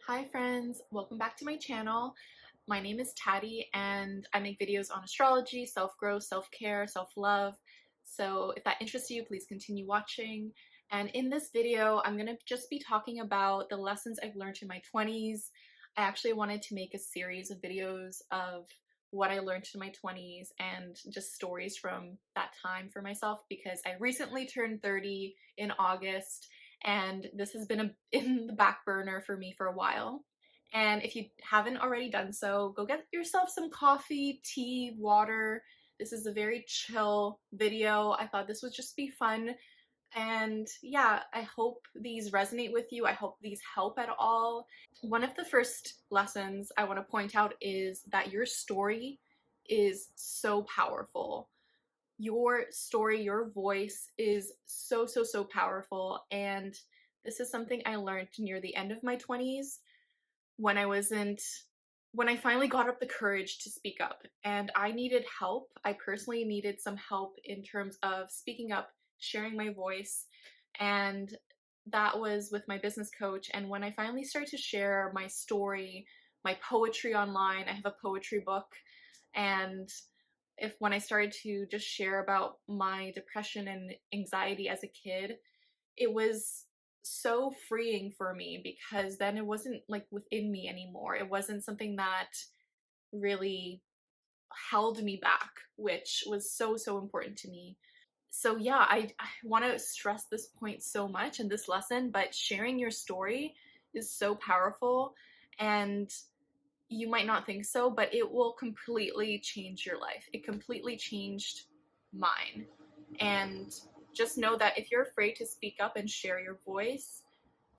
Hi friends, welcome back to my channel. My name is Taddy and I make videos on astrology, self-growth, self-care, self-love. So if that interests you, please continue watching. And in this video, I'm going to just be talking about the lessons I've learned in my 20s. I actually wanted to make a series of videos of what I learned in my 20s and just stories from that time for myself because I recently turned 30 in August and this has been in the back burner for me for a while. And if you haven't already done so, go get yourself some coffee, tea, water. This is a very chill video. I thought this would just be fun. And yeah, I hope these resonate with you. I hope these help at all. One of the first lessons I want to point out is that your story is so powerful. Your story, your voice is so powerful, and this is something I learned near the end of my 20s when when I finally got up the courage to speak up, and I needed help. I personally needed some help in terms of speaking up, sharing my voice, and that was with my business coach. And when I finally started to share my story, my poetry online, I have a poetry book, and when I started to just share about my depression and anxiety as a kid, it was so freeing for me because then it wasn't like within me anymore. It wasn't something that really held me back, which was so important to me. So yeah, I want to stress this point so much in this lesson, but sharing your story is so powerful, and you might not think so, but it will completely change your life. It completely changed mine. And just know that if you're afraid to speak up and share your voice,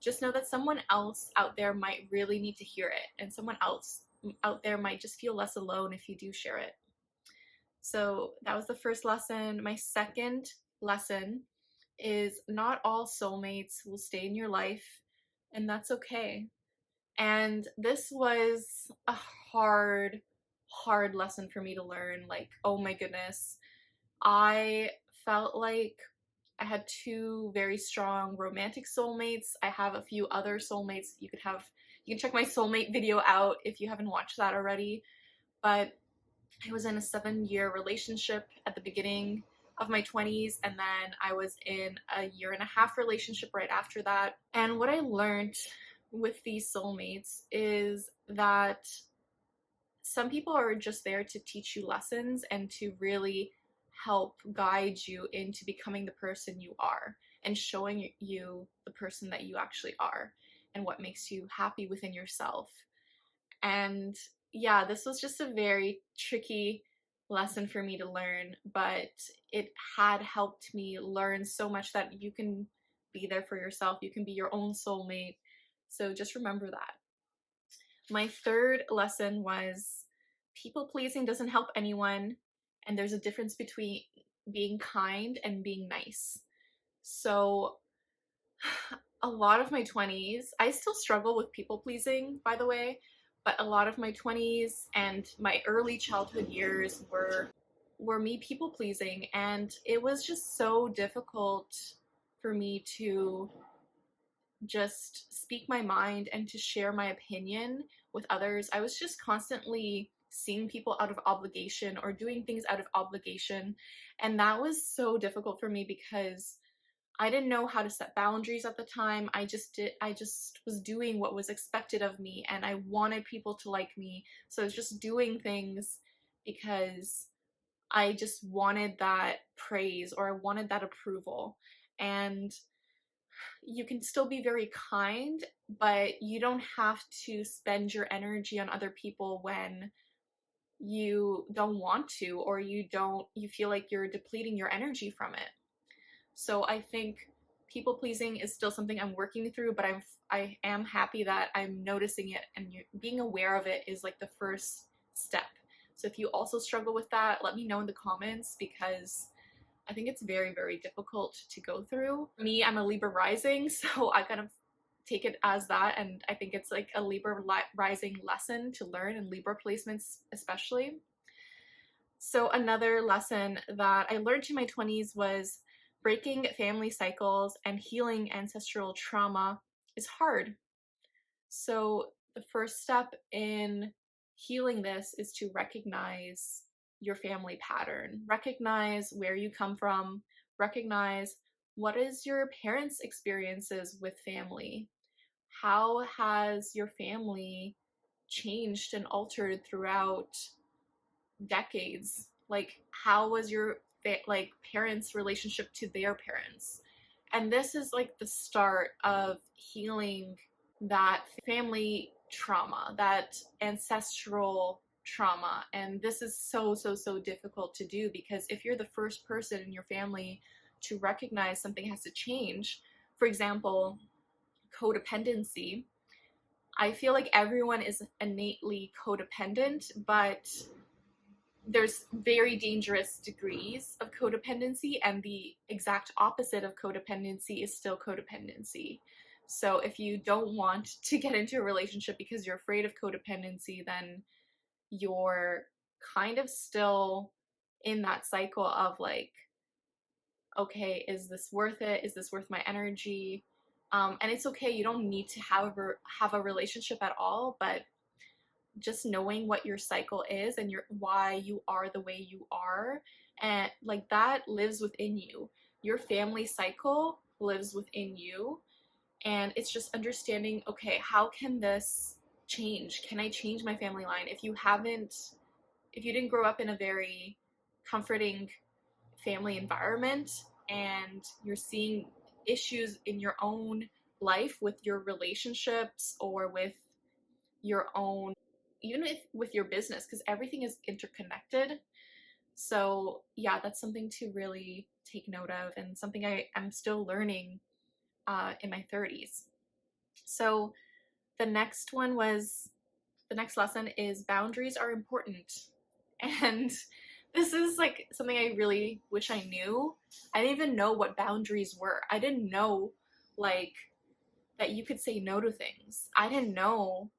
just know that someone else out there might really need to hear it, and someone else out there might just feel less alone if you do share it. So that was the first lesson. My second lesson is not all soulmates will stay in your life, and that's okay. And this was a hard lesson for me to learn. Like, oh my goodness. I felt like I had two very strong romantic soulmates. I have a few other soulmates. You can check my soulmate video out if you haven't watched that already. But I was in a 7-year relationship at the beginning of my 20s, and then I was in a 1.5-year relationship right after that. And what I learned with these soulmates is that some people are just there to teach you lessons and to really help guide you into becoming the person you are and showing you the person that you actually are and what makes you happy within yourself. And yeah, this was just a very tricky lesson for me to learn, but it had helped me learn so much that you can be there for yourself. You can be your own soulmate. So just remember that. My third lesson was people pleasing doesn't help anyone, and there's a difference between being kind and being nice. So a lot of my 20s, I still struggle with people pleasing, by the way, but a lot of my 20s and my early childhood years were me people pleasing, and it was just so difficult for me to just speak my mind and to share my opinion with others. I was just constantly seeing people out of obligation or doing things out of obligation, and that was so difficult for me because I didn't know how to set boundaries at the time. I just was doing what was expected of me, and I wanted people to like me. So I was just doing things because I just wanted that praise or I wanted that approval. And you can still be very kind, but you don't have to spend your energy on other people when you don't want to, or you feel like you're depleting your energy from it. So I think people pleasing is still something I'm working through, but I am happy that I'm noticing it, and being aware of it is like the first step. So if you also struggle with that, let me know in the comments, because I think it's very difficult to go through. Me, I'm a Libra rising, so I kind of take it as that, and I think it's like a Libra rising lesson to learn, in Libra placements especially. So another lesson that I learned in my 20s was breaking family cycles and healing ancestral trauma is hard. So The first step in healing this is to recognize your family pattern, recognize where you come from, recognize what is your parents' experiences with family. How has your family changed and altered throughout decades? Like, how was your like parents' relationship to their parents? And this is like the start of healing that family trauma, that ancestral trauma. And this is so difficult to do, because if you're the first person in your family to recognize something has to change, for example, codependency, I feel like everyone is innately codependent, but there's very dangerous degrees of codependency, and the exact opposite of codependency is still codependency. So if you don't want to get into a relationship because you're afraid of codependency, then you're kind of still in that cycle of like, okay, is this worth it? Is this worth my energy? And it's okay, you don't need to have a relationship at all, but just knowing what your cycle is and why you are the way you are, and like that lives within you. Your family cycle lives within you, and it's just understanding, okay, how can this change? Can I change my family line? If you didn't grow up in a very comforting family environment and you're seeing issues in your own life with your relationships or with your own, even if with your business, because everything is interconnected. So yeah, that's something to really take note of, and something I'm still learning in my 30s. So the next lesson is boundaries are important. And this is like something I really wish I knew. I didn't even know what boundaries were. I didn't know like that you could say no to things. I didn't know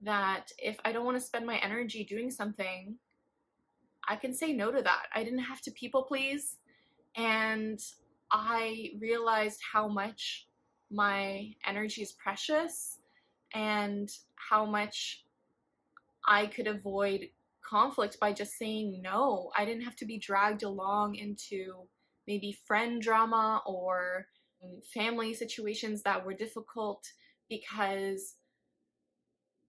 that if I don't want to spend my energy doing something, I can say no to that. I didn't have to people please. And I realized how much my energy is precious and how much I could avoid conflict by just saying no. I didn't have to be dragged along into maybe friend drama or family situations that were difficult, because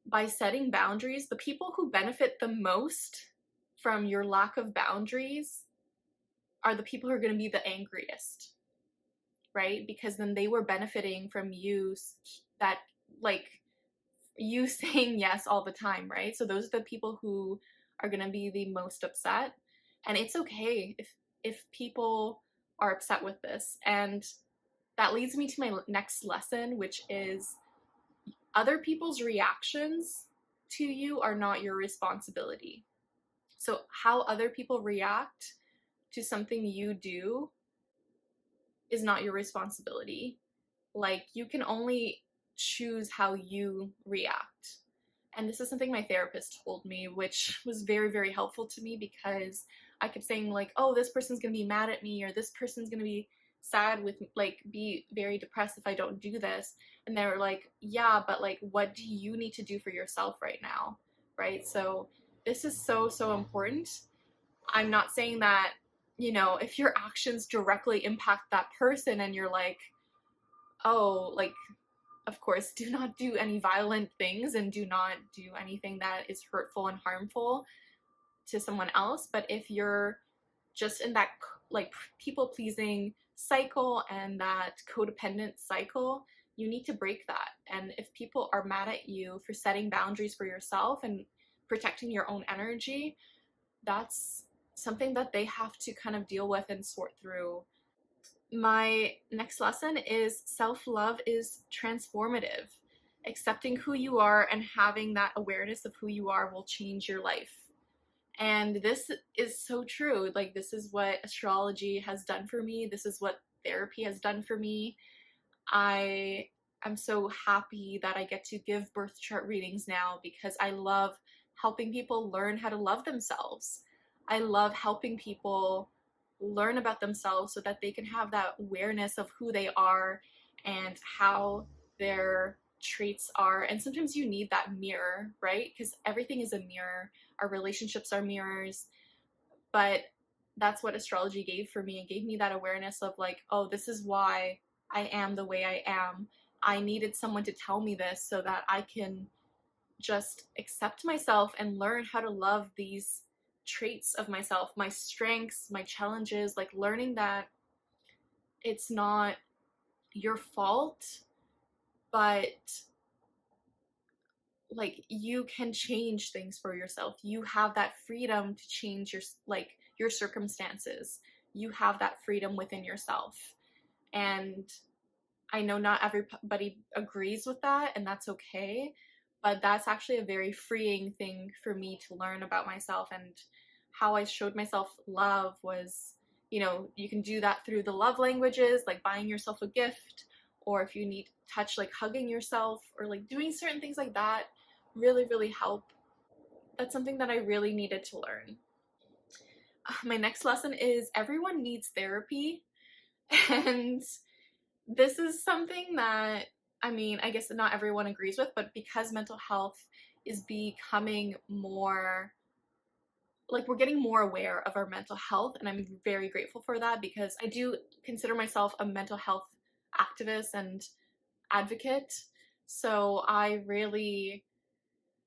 by setting boundaries, the people who benefit the most from your lack of boundaries are the people who are going to be the angriest, right? Because then they were benefiting from that, like, you saying yes all the time, right? So those are the people who are going to be the most upset. And it's okay if people are upset with this. And that leads me to my next lesson, which is other people's reactions to you are not your responsibility. So how other people react to something you do is not your responsibility. Like, you can only choose how you react. And this is something my therapist told me, which was very helpful to me, because I kept saying like, oh, this person's gonna be mad at me, or this person's gonna be sad with me, like be very depressed if I don't do this. And they were like, yeah, but like, what do you need to do for yourself right now, right? So this is so important. I'm not saying that, if your actions directly impact that person and you're like, oh, like, of course, do not do any violent things and do not do anything that is hurtful and harmful to someone else. But if you're just in that like people pleasing cycle and that codependent cycle, you need to break that. And if people are mad at you for setting boundaries for yourself and protecting your own energy, that's something that they have to kind of deal with and sort through. My next lesson is self-love is transformative. Accepting who you are and having that awareness of who you are will change your life. And this is so true. Like, this is what astrology has done for me. This is what therapy has done for me. I am so happy that I get to give birth chart readings now, because I love helping people learn how to love themselves. I love helping people learn about themselves so that they can have that awareness of who they are and how their traits are, and sometimes you need that mirror, right? Because everything is a mirror. Our relationships are mirrors, but that's what astrology gave for me. It gave me that awareness of like, oh, this is why I am the way I am. I needed someone to tell me this so that I can just accept myself and learn how to love these traits of myself, my strengths, my challenges, like learning that it's not your fault, but like you can change things for yourself. You have that freedom to change your circumstances. You have that freedom within yourself. And I know not everybody agrees with that, and that's okay, but that's actually a very freeing thing for me to learn about myself. And how I showed myself love was, you can do that through the love languages, like buying yourself a gift, or if you need touch, like hugging yourself, or like doing certain things like that really, really help. That's something that I really needed to learn. My next lesson is everyone needs therapy. And this is something that, I mean, I guess not everyone agrees with, but because mental health is becoming more, like, we're getting more aware of our mental health, and I'm very grateful for that because I do consider myself a mental health activist and advocate. So I really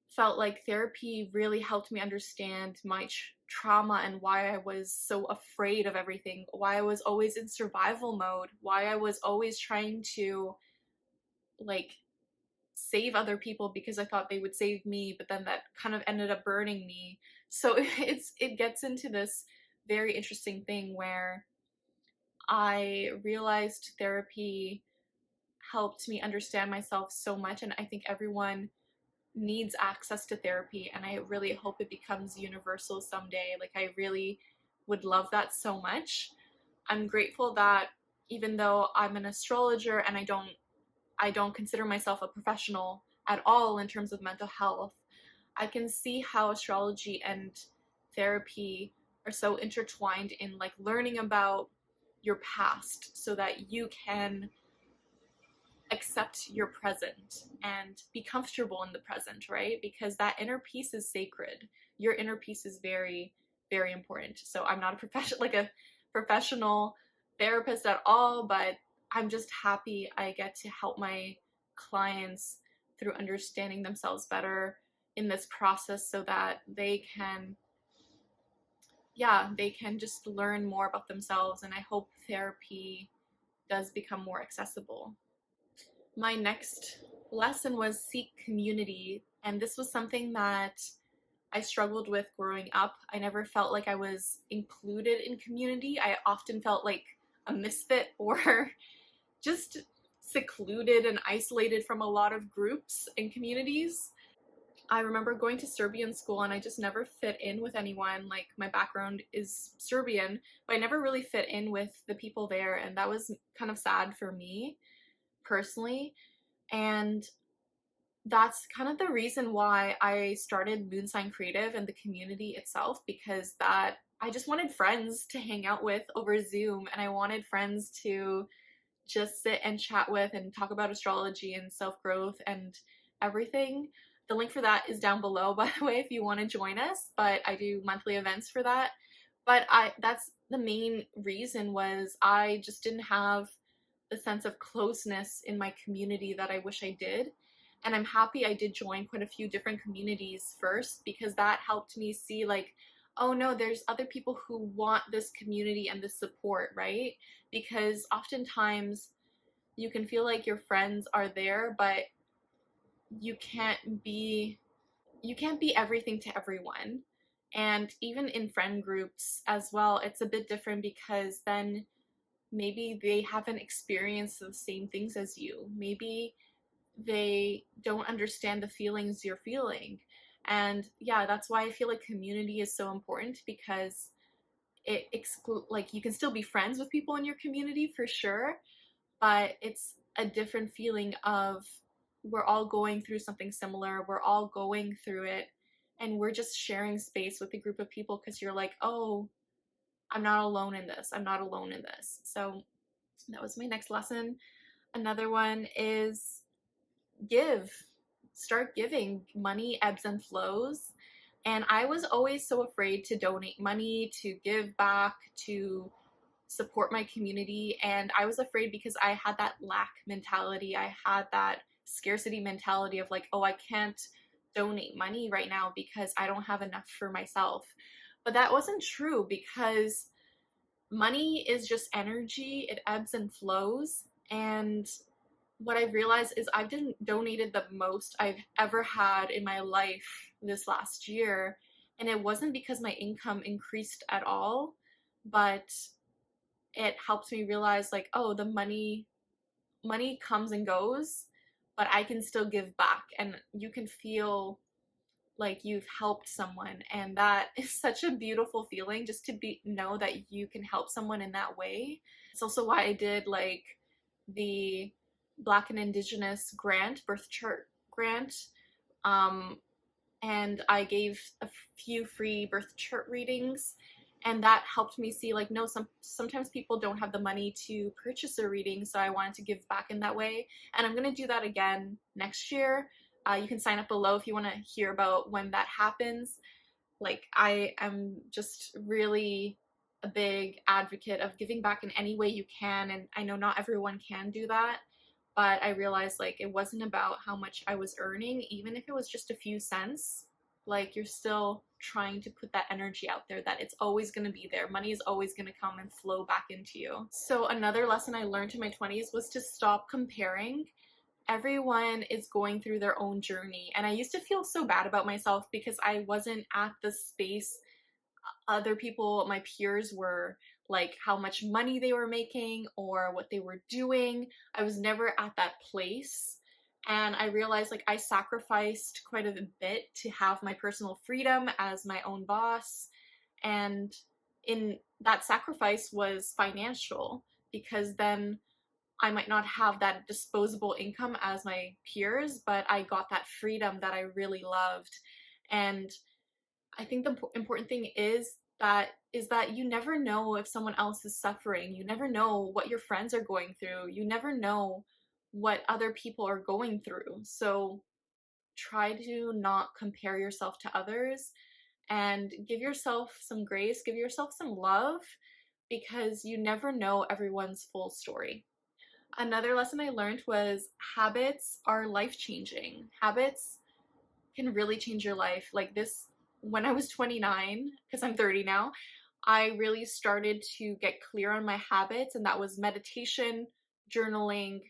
felt like therapy really helped me understand my trauma and why I was so afraid of everything, why I was always in survival mode, why I was always trying to like save other people because I thought they would save me, but then that kind of ended up burning me. So it gets into this very interesting thing where I realized therapy helped me understand myself so much, and I think everyone needs access to therapy, and I really hope it becomes universal someday. Like, I really would love that so much. I'm grateful that even though I'm an astrologer and I don't consider myself a professional at all in terms of mental health, I can see how astrology and therapy are so intertwined in like learning about your past so that you can accept your present and be comfortable in the present, right? Because that inner peace is sacred. Your inner peace is very, very important. So I'm not a professional therapist at all, but I'm just happy I get to help my clients through understanding themselves better in this process so that they can just learn more about themselves, and I hope therapy does become more accessible. My next lesson was seek community, and this was something that I struggled with growing up. I never felt like I was included in community. I often felt like a misfit or just secluded and isolated from a lot of groups and communities. I remember going to Serbian school and I just never fit in with anyone. Like, my background is Serbian, but I never really fit in with the people there, and that was kind of sad for me personally. And that's kind of the reason why I started Moon Sign Creative and the community itself, because that I just wanted friends to hang out with over Zoom, and I wanted friends to just sit and chat with and talk about astrology and self-growth and everything. The link for that is down below, by the way, if you want to join us, but I do monthly events for that. But that's the main reason, was I just didn't have the sense of closeness in my community that I wish I did. And I'm happy I did join quite a few different communities first, because that helped me see like, oh no, there's other people who want this community and this support, right? Because oftentimes you can feel like your friends are there, but you can't be everything to everyone. And even in friend groups as well, it's a bit different, because then maybe they haven't experienced the same things as you. Maybe they don't understand the feelings you're feeling. And yeah, that's why I feel like community is so important, because like, you can still be friends with people in your community for sure, but it's a different feeling of, we're all going through something similar, we're all going through it, and we're just sharing space with a group of people, because you're like, oh, I'm not alone in this, I'm not alone in this. So that was my next lesson. Another one is give, start giving. Money ebbs and flows. And I was always so afraid to donate money, to give back, to support my community. And I was afraid because I had that lack mentality. I had that scarcity mentality of like, oh, I can't donate money right now because I don't have enough for myself. But that wasn't true, because money is just energy, it ebbs and flows. And what I've realized is I've donated the most I've ever had in my life this last year. And it wasn't because my income increased at all, but it helps me realize like, oh, the money comes and goes, but I can still give back, and you can feel like you've helped someone, and that is such a beautiful feeling, just to be know that you can help someone in that way. It's also why I did like the Black and Indigenous grant, birth chart grant, um, and I gave a few free birth chart readings, and that helped me see like, no, sometimes people don't have the money to purchase a reading, so I wanted to give back in that way. And I'm going to do that again next year. You can sign up below if you want to hear about when that happens. Like, I am just really a big advocate of giving back in any way you can, and I know not everyone can do that, but I realized like it wasn't about how much I was earning, even if it was just a few cents. Like, you're still trying to put that energy out there that it's always going to be there. Money is always going to come and flow back into you. So another lesson I learned in my 20s was to stop comparing. Everyone is going through their own journey, and I used to feel so bad about myself because I wasn't at the space other people, my peers, were, like how much money they were making or what they were doing. I was never at that place. And I realized like I sacrificed quite a bit to have my personal freedom as my own boss. And in that sacrifice was financial, because then I might not have that disposable income as my peers, but I got that freedom that I really loved. And I think the important thing is that you never know if someone else is suffering. You never know what your friends are going through. You never know what other people are going through. So try to not compare yourself to others, and give yourself some grace, give yourself some love, because you never know everyone's full story. Another lesson I learned was habits are life-changing. Habits can really change your life. Like this, when I was 29, because I'm 30 now, I really started to get clear on my habits, and that was meditation, journaling,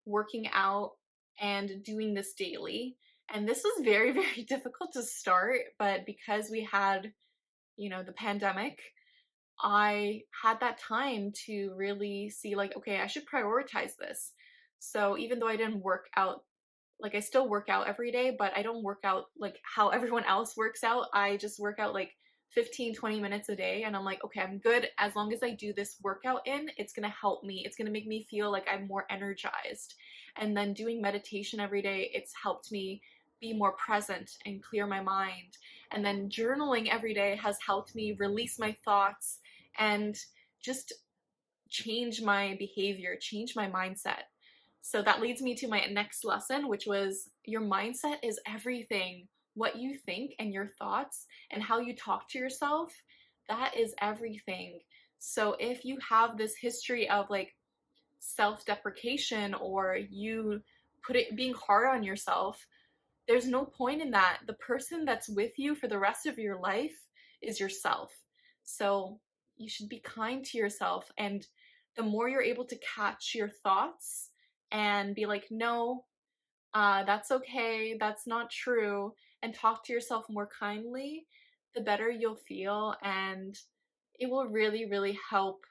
working out, and doing this daily. And this was very, very difficult to start, but because we had, the pandemic, I had that time to really see like, okay, I should prioritize this. So even though I didn't work out, like I still work out every day, but I don't work out like how everyone else works out. I just work out like 15-20 minutes a day, and I'm like, okay, I'm good. As long as I do this workout in, it's gonna help me. It's gonna make me feel like I'm more energized. And then doing meditation every day, it's helped me be more present and clear my mind. And then journaling every day has helped me release my thoughts and just change my behavior, change my mindset. So that leads me to my next lesson, which was your mindset is everything. What you think and your thoughts and how you talk to yourself, that is everything. So if you have this history of like self-deprecation, or you being hard on yourself, there's no point in that. The person that's with you for the rest of your life is yourself. So you should be kind to yourself, and the more you're able to catch your thoughts and be like, no, that's okay, that's not true, and talk to yourself more kindly, the better you'll feel, and it will really, really help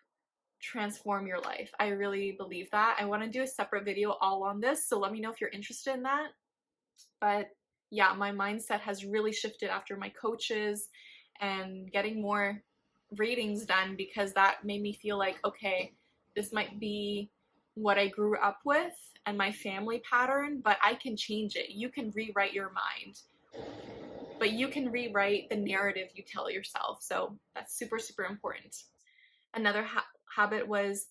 transform your life. I really believe that. I want to do a separate video all on this, so let me know if you're interested in that. But yeah, my mindset has really shifted after my coaches and getting more readings done, because that made me feel like, okay, this might be what I grew up with and my family pattern, but I can change it. You can rewrite your mind, but you can rewrite the narrative you tell yourself. So that's super, super important. Another habit was,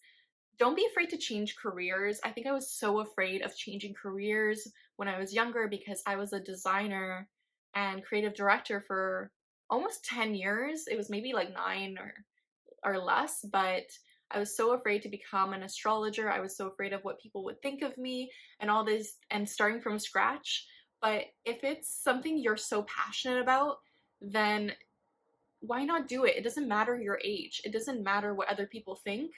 don't be afraid to change careers. I think I was so afraid of changing careers when I was younger because I was a designer and creative director for almost 10 years. It was maybe like 9 or less, but I was so afraid to become an astrologer. I was so afraid of what people would think of me and all this, and starting from scratch. But if it's something you're so passionate about, then why not do it? It doesn't matter your age. It doesn't matter what other people think.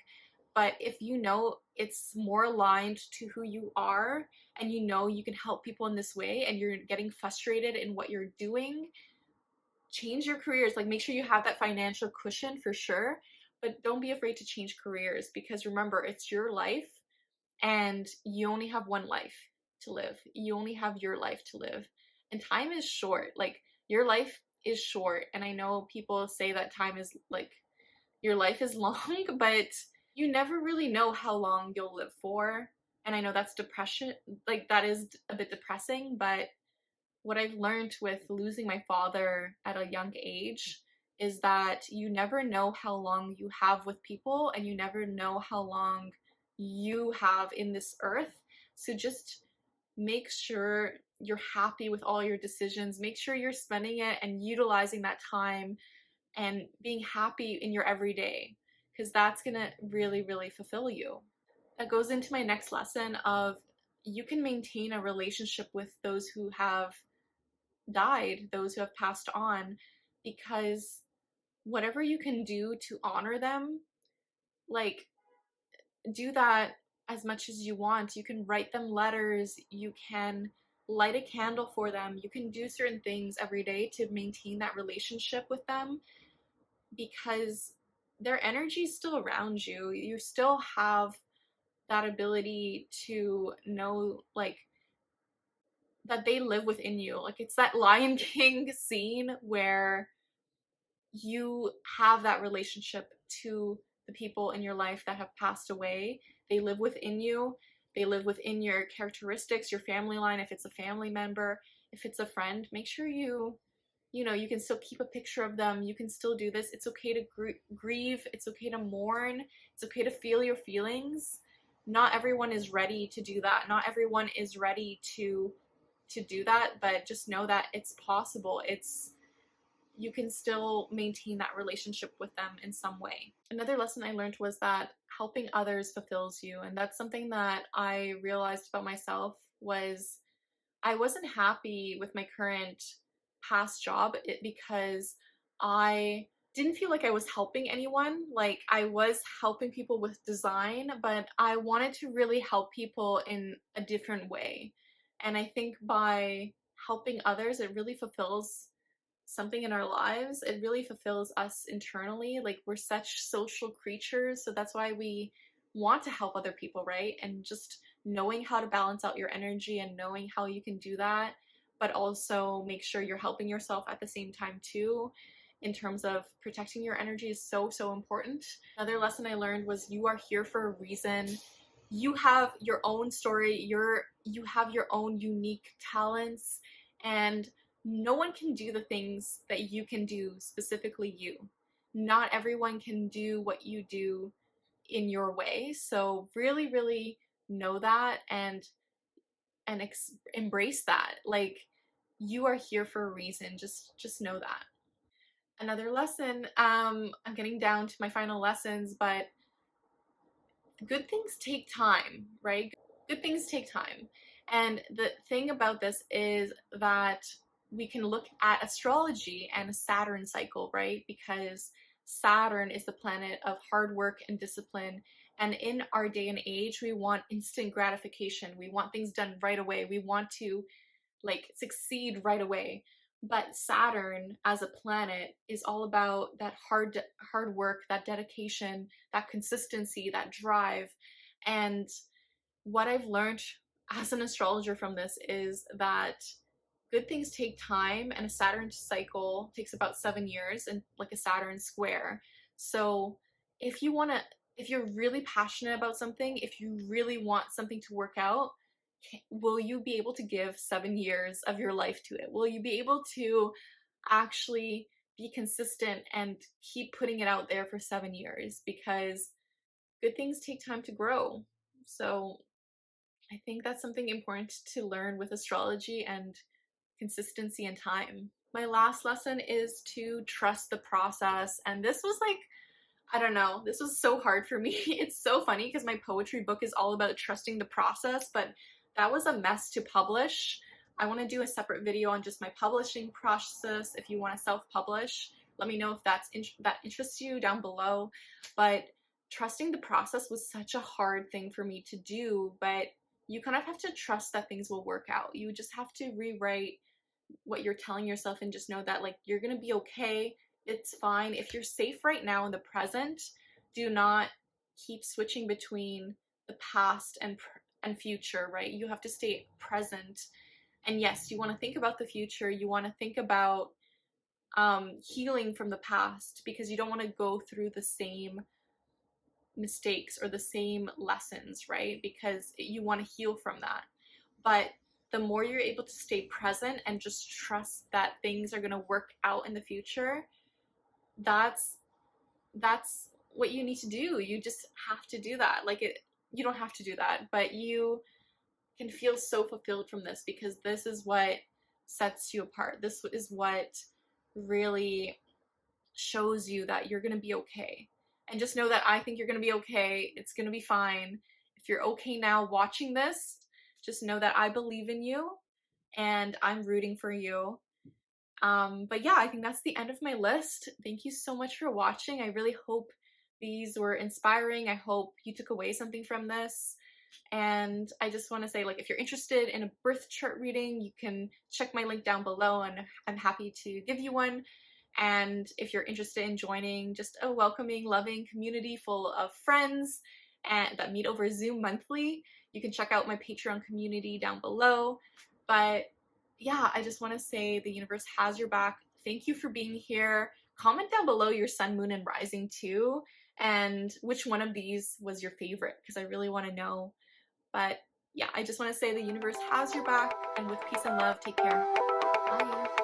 But if you know it's more aligned to who you are, and you know you can help people in this way, and you're getting frustrated in what you're doing, change your careers. Like, make sure you have that financial cushion for sure, but don't be afraid to change careers, because remember, it's your life and you only have one life to live. You only have your life to live, and time is short. Like, your life is short, and I know people say that time is like your life is long, but you never really know how long you'll live for. And I know that's depression, like that is a bit depressing, but what I've learned with losing my father at a young age is that you never know how long you have with people, and you never know how long you have in this earth. So just make sure you're happy with all your decisions. Make sure you're spending it and utilizing that time and being happy in your everyday, because that's gonna really, really fulfill you. That goes into my next lesson of you can maintain a relationship with those who have died, those who have passed on, because whatever you can do to honor them, like, do that as much as you want. You can write them letters, you can light a candle for them, you can do certain things every day to maintain that relationship with them, because their energy is still around you. You still have that ability to know, like, that they live within you. Like, it's that Lion King scene where you have that relationship to the people in your life that have passed away. They live within you. They live within your characteristics, your family line, if it's a family member, if it's a friend. Make sure you know, you can still keep a picture of them. You can still do this. It's okay to grieve. It's okay to mourn. It's okay to feel your feelings. Not everyone is ready to do that. Not everyone is ready to do that, but just know that it's possible. You can still maintain that relationship with them in some way. Another lesson I learned was that helping others fulfills you, and that's something that I realized about myself. Was I wasn't happy with my current past job because I didn't feel like I was helping anyone. Like, I was helping people with design, but I wanted to really help people in a different way. And I think by helping others, it really fulfills something in our lives. It really fulfills us internally. Like, we're such social creatures, so that's why we want to help other people, right? And just knowing how to balance out your energy and knowing how you can do that, but also make sure you're helping yourself at the same time too, in terms of protecting your energy, is so, so important. Another lesson I learned was you are here for a reason. You have your own story, you have your own unique talents, and no one can do the things that you can do, specifically you. Not everyone can do what you do in your way. So really, really know that, and embrace that. Like, you are here for a reason. Just know that. Another lesson, I'm getting down to my final lessons, but good things take time, right? Good things take time. And the thing about this is that we can look at astrology and a Saturn cycle, right? Because Saturn is the planet of hard work and discipline. And in our day and age, we want instant gratification. We want things done right away. We want to, like, succeed right away. But Saturn as a planet is all about that hard work, that dedication, that consistency, that drive. And what I've learned as an astrologer from this is that good things take time, and a Saturn cycle takes about 7 years, and like a Saturn square. So if you're really passionate about something, if you really want something to work out, will you be able to give 7 years of your life to it? Will you be able to actually be consistent and keep putting it out there for 7 years? Because good things take time to grow. So I think that's something important to learn with astrology, and consistency and time. My last lesson is to trust the process. And this was like, I don't know, this was so hard for me. It's so funny because my poetry book is all about trusting the process, but that was a mess to publish. I want to do a separate video on just my publishing process. If you want to self-publish, let me know if that interests you down below. But trusting the process was such a hard thing for me to do, but you kind of have to trust that things will work out. You just have to rewrite what you're telling yourself and just know that like you're gonna be okay. It's fine. If you're safe right now in the present, do not keep switching between the past and future, right? You have to stay present. And yes, you want to think about the future. You want to think about healing from the past, because you don't want to go through the same mistakes or the same lessons, right? Because you want to heal from that. But the more you're able to stay present and just trust that things are going to work out in the future, that's what you need to do. You just have to do that. Like, you don't have to do that, but you can feel so fulfilled from this, because this is what sets you apart. This is what really shows you that you're going to be okay. And just know that I think you're going to be okay. It's going to be fine. If you're okay now watching this, just know that I believe in you and I'm rooting for you. But yeah, I think that's the end of my list. Thank you so much for watching. I really hope these were inspiring. I hope you took away something from this. And I just want to say, like, if you're interested in a birth chart reading, you can check my link down below and I'm happy to give you one. And if you're interested in joining just a welcoming, loving community full of friends and that meet over Zoom monthly, you can check out my Patreon community down below. But yeah, I just want to say the universe has your back. Thank you for being here. Comment down below your sun, moon, and rising too, and which one of these was your favorite, because I really want to know. But yeah, I just want to say the universe has your back, and with peace and love, take care. Bye.